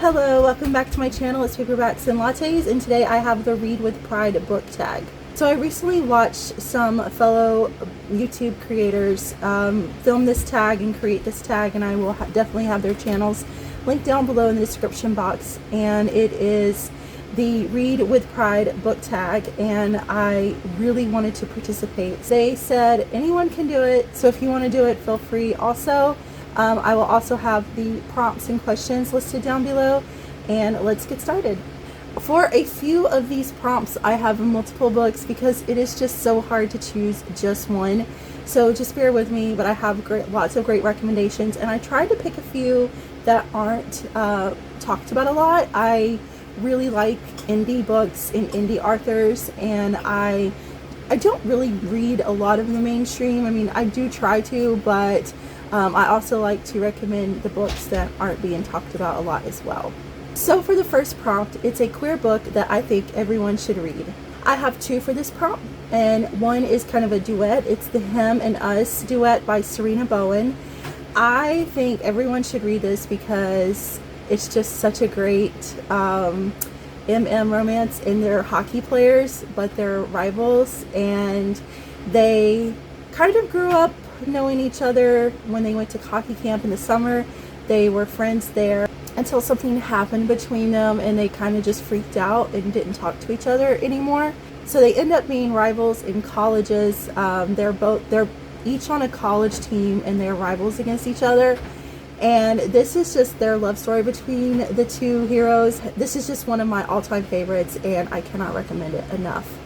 Hello, welcome back to my channel. It's Paperbacks and Lattes, and today I have the Read with Pride book tag. So I recently watched some fellow YouTube creators film this tag and create this tag, and I will definitely have their channels linked down below in the description box. And it is the Read with Pride book tag, and I really wanted to participate. They said anyone can do it, so if you want to do it, feel free. Also, I will also have the prompts and questions listed down below, and let's get started. For a few of these prompts, I have multiple books because it is just so hard to choose just one. So just bear with me, but I have lots of great recommendations, and I tried to pick a few that aren't talked about a lot. I really like indie books and indie authors, and I don't really read a lot of the mainstream. I mean, I do try to, but I also like to recommend the books that aren't being talked about a lot as well. So for the first prompt, it's a queer book that I think everyone should read. I have two for this prompt, and one is kind of a duet. It's the Him and Us duet by Sarina Bowen. I think everyone should read this because it's just such a great MM romance, and they're hockey players, but they're rivals, and they kind of grew up knowing each other when they went to hockey camp in the summer. They were friends there until something happened between them, and they kind of just freaked out and didn't talk to each other anymore. So they end up being rivals in colleges. They're each on a college team, and they're rivals against each other. And this is just their love story between the two heroes. This is just one of my all-time favorites, and I cannot recommend it enough.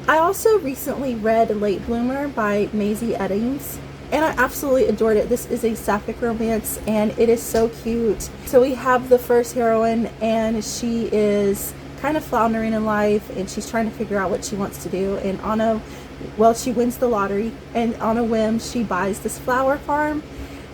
I also recently read Late Bloomer by Mazey Eddings, and I absolutely adored it. This is a sapphic romance, and it is so cute. So we have the first heroine, and she is kind of floundering in life, and she's trying to figure out what she wants to do. And she wins the lottery, and on a whim, she buys this flower farm.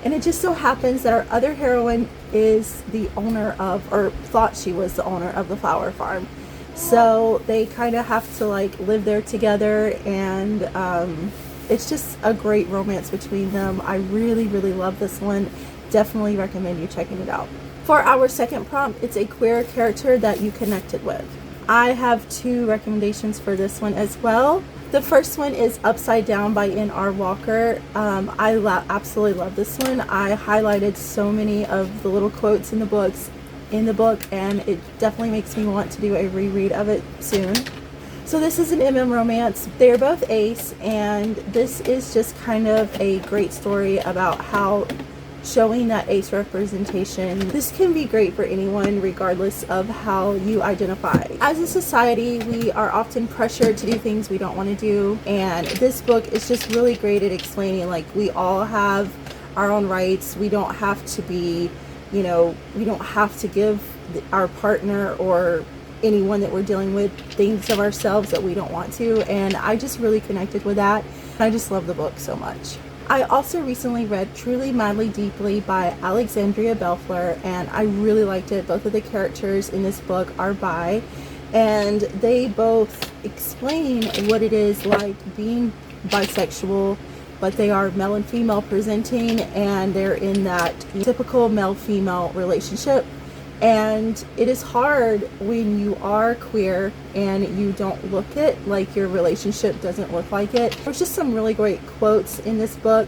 And it just so happens that our other heroine is the owner of, or thought she was the owner of, the flower farm. So they kind of have to like live there together, and it's just a great romance between them. I really, really love this one. Definitely recommend you checking it out. For our second prompt, it's a queer character that you connected with. I have two recommendations for this one as well. The first one is Upside Down by N.R. Walker. I absolutely love this one. I highlighted so many of the little quotes in the book, and it definitely makes me want to do a reread of it soon. So this is an MM romance. They're both ace, and this is just kind of a great story about how showing that ace representation. This can be great for anyone regardless of how you identify. As a society, we are often pressured to do things we don't want to do, and this book is just really great at explaining like we all have our own rights. We don't have to be, we don't have to give our partner or anyone that we're dealing with things of ourselves that we don't want to, and I just really connected with that. I just love the book so much. I also recently read Truly Madly Deeply by Alexandria Bellefleur, and I really liked it. Both of the characters in this book are bi, and they both explain what it is like being bisexual, but they are male and female presenting, and they're in that typical male-female relationship. And it is hard when you are queer and you don't look it, like your relationship doesn't look like it. There's just some really great quotes in this book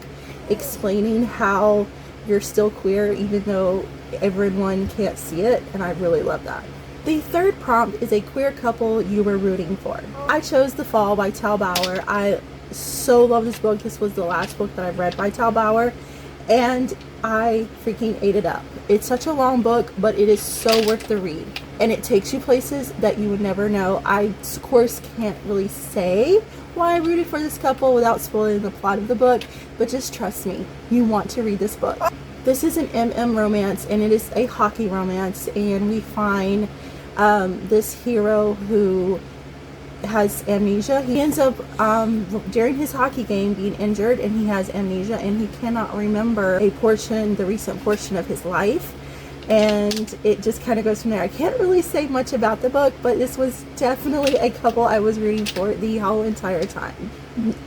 explaining how you're still queer even though everyone can't see it, and I really love that. The third prompt is a queer couple you were rooting for. I chose The Fall by Tal Bauer. I so love this book. This was the last book that I've read by Tal Bauer, and I freaking ate it up. It's such a long book, but it is so worth the read, and it takes you places that you would never know. I, of course, can't really say why I rooted for this couple without spoiling the plot of the book, but just trust me, you want to read this book. This is an MM romance, and it is a hockey romance, and we find this hero who has amnesia. He ends up during his hockey game being injured, and he has amnesia, and he cannot remember the recent portion of his life, and it just kind of goes from there. I can't really say much about the book, but this was definitely a couple I was rooting for the whole entire time.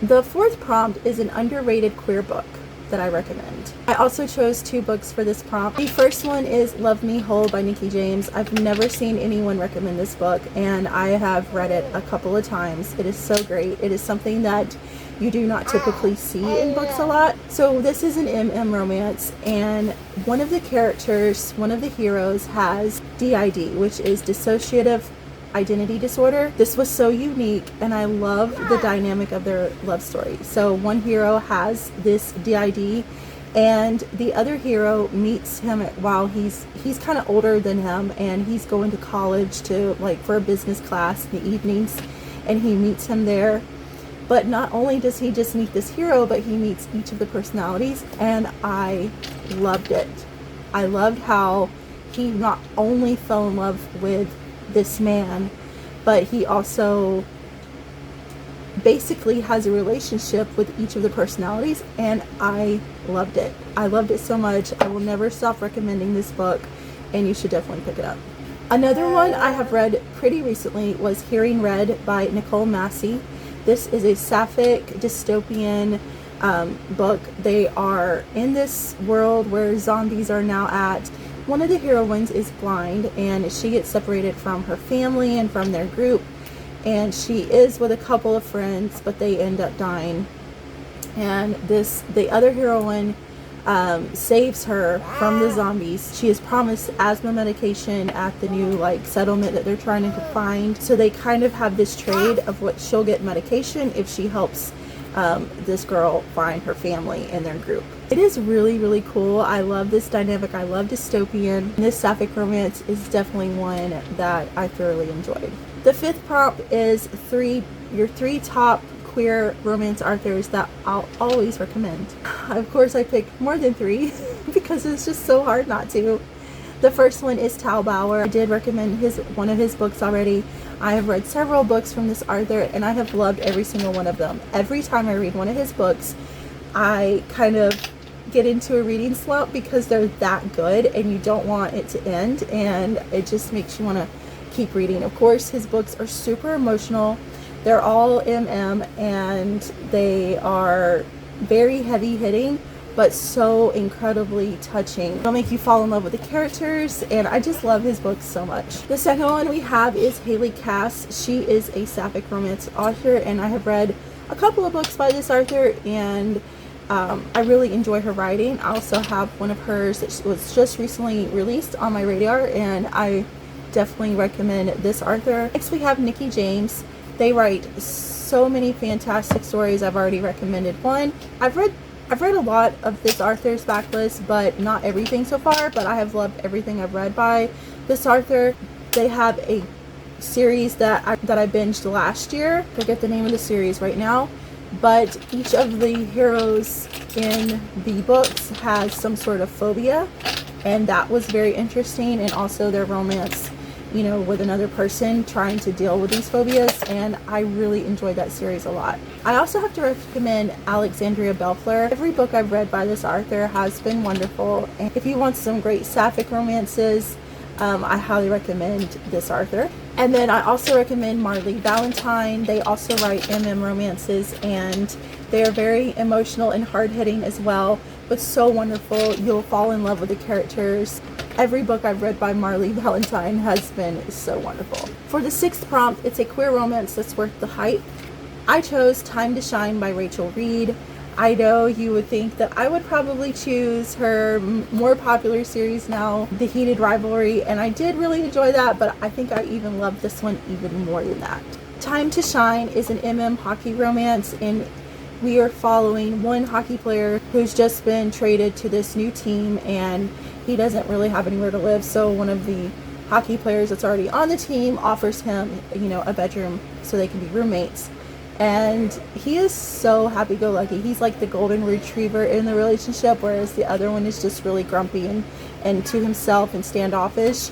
The fourth prompt is an underrated queer book. that I recommend. I also chose 2 books for this prompt. The first one is Love Me Whole by Nicky James. I've never seen anyone recommend this book, and I have read it a couple of times. It is so great. It is something that you do not typically see in books a lot. So this is an MM romance, and one of the characters, one of the heroes, has DID, which is dissociative identity disorder. This was so unique, and I love the dynamic of their love story. So one hero has this DID, and the other hero meets him while he's kind of older than him, and he's going to college to for a business class in the evenings, and he meets him there. But not only does he just meet this hero, but he meets each of the personalities, and I loved it. I loved how he not only fell in love with this man, but he also basically has a relationship with each of the personalities, and I loved it. I loved it so much. I will never stop recommending this book, and you should definitely pick it up. Another one I have read pretty recently was Hearing Red by Nicole Mazey. This is a sapphic dystopian book. They are in this world where zombies are now at. One of the heroines is blind, and she gets separated from her family and from their group, and she is with a couple of friends, but they end up dying. And the other heroine saves her from the zombies. She is promised asthma medication at the new settlement that they're trying to find. So they kind of have this trade of what she'll get medication if she helps this girl find her family and their group. It is really, really cool. I love this dynamic. I love dystopian. This sapphic romance is definitely one that I thoroughly enjoyed. The 5th prompt is your three top queer romance authors that I'll always recommend. Of course, I picked more than 3 because it's just so hard not to. The first one is Tal Bauer. I did recommend one of his books already. I have read several books from this author, and I have loved every single one of them. Every time I read one of his books, I kind of get into a reading slump because they're that good, and you don't want it to end, and it just makes you want to keep reading. Of course, his books are super emotional. They're all MM, and they are very heavy hitting, but so incredibly touching. They'll make you fall in love with the characters, and I just love his books so much. The second one we have is Haley Cass. She is a sapphic romance author, and I have read a couple of books by this author, and I really enjoy her writing. I also have one of hers that was just recently released on my radar, and I definitely recommend this author. Next we have Nicky James. They write so many fantastic stories. I've already recommended one. I've read a lot of this author's backlist, but not everything so far, but I have loved everything I've read by this author. They have a series that I binged last year. I forget the name of the series right now, but each of the heroes in the books has some sort of phobia, and that was very interesting, and also their romance, with another person trying to deal with these phobias, and I really enjoyed that series a lot. I also have to recommend Alexandria Bellefleur. Every book I've read by this author has been wonderful, and if you want some great sapphic romances, I highly recommend this author. And then I also recommend Marley Valentine. They also write MM romances, and they are very emotional and hard-hitting as well, but so wonderful. You'll fall in love with the characters. Every book I've read by Marley Valentine has been so wonderful. For the 6th prompt, it's a queer romance that's worth the hype. I chose Time to Shine by Rachel Reed. I know you would think that I would probably choose her more popular series now, The Heated Rivalry, and I did really enjoy that, but I think I even love this one even more than that. Time to Shine is an MM hockey romance, and we are following one hockey player who's just been traded to this new team, and he doesn't really have anywhere to live, so one of the hockey players that's already on the team offers him, a bedroom so they can be roommates. And he is so happy-go-lucky. He's like the golden retriever in the relationship, whereas the other one is just really grumpy and to himself and standoffish.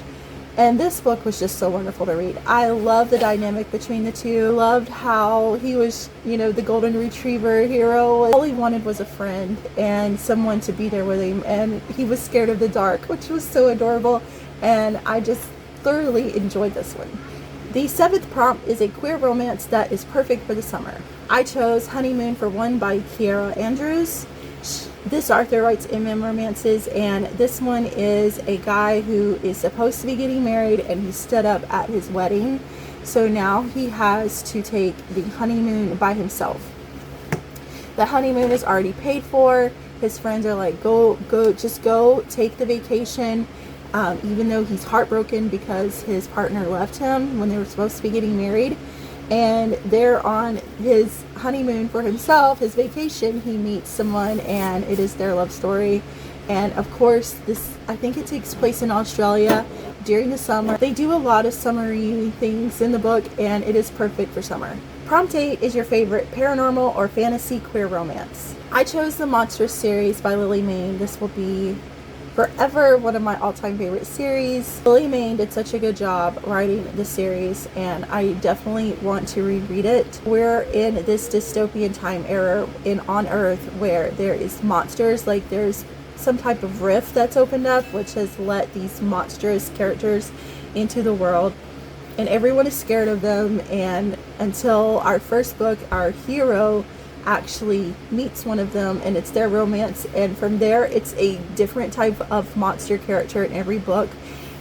And this book was just so wonderful to read. I love the dynamic between the two. Loved how he was, the golden retriever hero. All he wanted was a friend and someone to be there with him. And he was scared of the dark, which was so adorable. And I just thoroughly enjoyed this one. The 7th prompt is a queer romance that is perfect for the summer. I chose Honeymoon for One by Keira. much. This author writes romances, and this one is a guy who is supposed to be getting married, and he stood up at his wedding. So now he has to take the honeymoon by himself. The honeymoon is already paid for. His friends are like, just go, take the vacation. Even though he's heartbroken because his partner left him when they were supposed to be getting married. And they're on his honeymoon for himself, his vacation. He meets someone, and it is their love story. And of course, I think it takes place in Australia during the summer. They do a lot of summery things in the book, and it is perfect for summer. Prompt 8 is your favorite paranormal or fantasy queer romance. I chose the Monstrous series by Mayne. This will be forever one of my all-time favorite series. Mayne did such a good job writing the series, and I definitely want to reread it. We're in this dystopian time era on Earth where there is monsters, like there's some type of rift that's opened up which has let these monstrous characters into the world, and everyone is scared of them. And until our first book, our hero actually meets one of them, and it's their romance, and from there it's a different type of monster character in every book,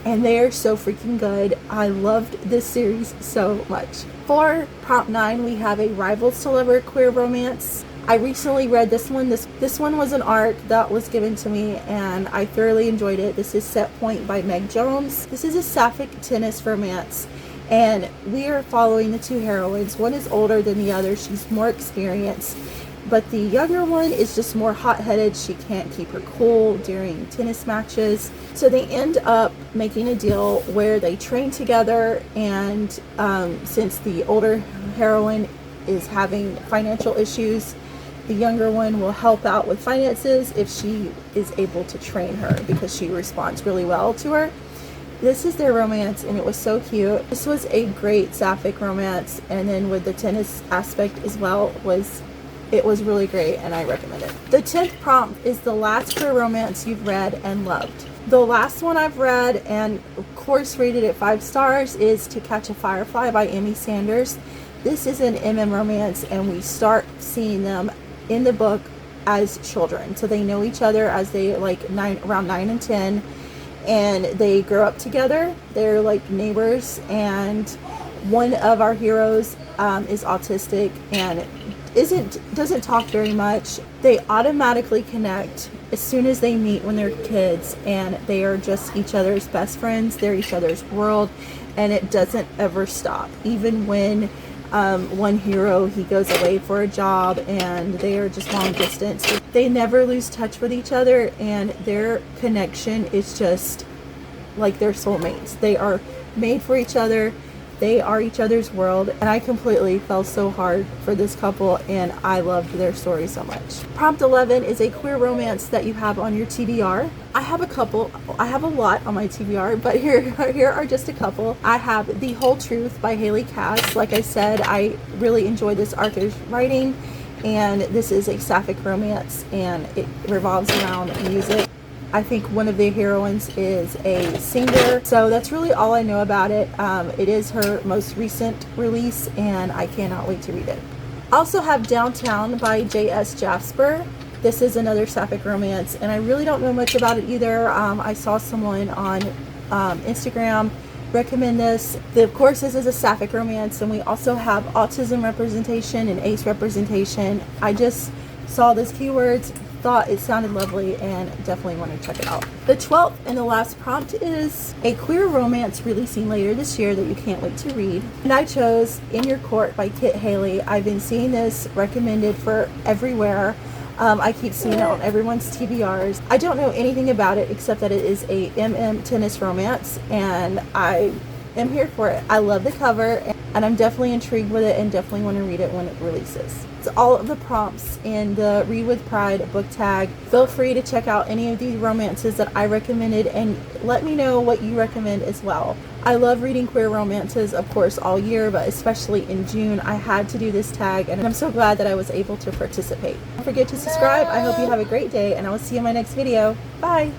and they are so freaking good. I loved this series so much. For prompt 9, we have a rivals to lover queer romance. I recently read this one. This one was an arc that was given to me, and I thoroughly enjoyed it. This is Set Point by Meg Jones. This is a sapphic tennis romance, and we are following the two heroines. One is older than the other. She's more experienced, but the younger one is just more hot-headed. She can't keep her cool during tennis matches. So they end up making a deal where they train together, and since the older heroine is having financial issues, the younger one will help out with finances if she is able to train her, because she responds really well to her. This is their romance, and it was so cute. This was a great sapphic romance, and then with the tennis aspect as well, it was really great, and I recommend it. The 10th prompt is the last queer romance you've read and loved. The last one I've read, and of course rated at 5 stars, is To Catch a Firefly by Amy Sanders. This is an romance, and we start seeing them in the book as children. So they know each other as they around 9 and 10, and they grow up together. They're like neighbors, and one of our heroes is autistic and doesn't talk very much. They automatically connect as soon as they meet when they're kids, and they are just each other's best friends. They're each other's world, and it doesn't ever stop. Even when one hero, he goes away for a job and they are just long distance, they never lose touch with each other, and their connection is just like they're soulmates. They are made for each other. They are each other's world, and I completely fell so hard for this couple, and I loved their story so much. Prompt 11 is a queer romance that you have on your TBR. I have a couple. I have a lot on my TBR, but here are just a couple. I have The Whole Truth by Haley Cass. Like I said, I really enjoyed this author's writing, and this is a sapphic romance, and it revolves around music. I think one of the heroines is a singer, so that's really all I know about it. It is her most recent release, and I cannot wait to read it. I also have Downtown by J.S. Jasper. This is another sapphic romance, and I really don't know much about it either. I saw someone on Instagram recommend this. Of course, this is a sapphic romance, and we also have autism representation and ace representation. I just saw those keywords, thought it sounded lovely, and definitely want to check it out. The 12th and the last prompt is a queer romance releasing later this year that you can't wait to read. And I chose In Your Court by Kit Haley. I've been seeing this recommended for everywhere. I keep seeing it on everyone's TBRs. I don't know anything about it except that it is a tennis romance, and I am here for it. I love the cover, and I'm definitely intrigued with it, and definitely want to read it when it releases. It's all of the prompts in the Read with Pride book tag. Feel free to check out any of these romances that I recommended, and let me know what you recommend as well. I love reading queer romances, of course, all year, but especially in June, I had to do this tag, and I'm so glad that I was able to participate. Don't forget to subscribe. I hope you have a great day, and I will see you in my next video. Bye!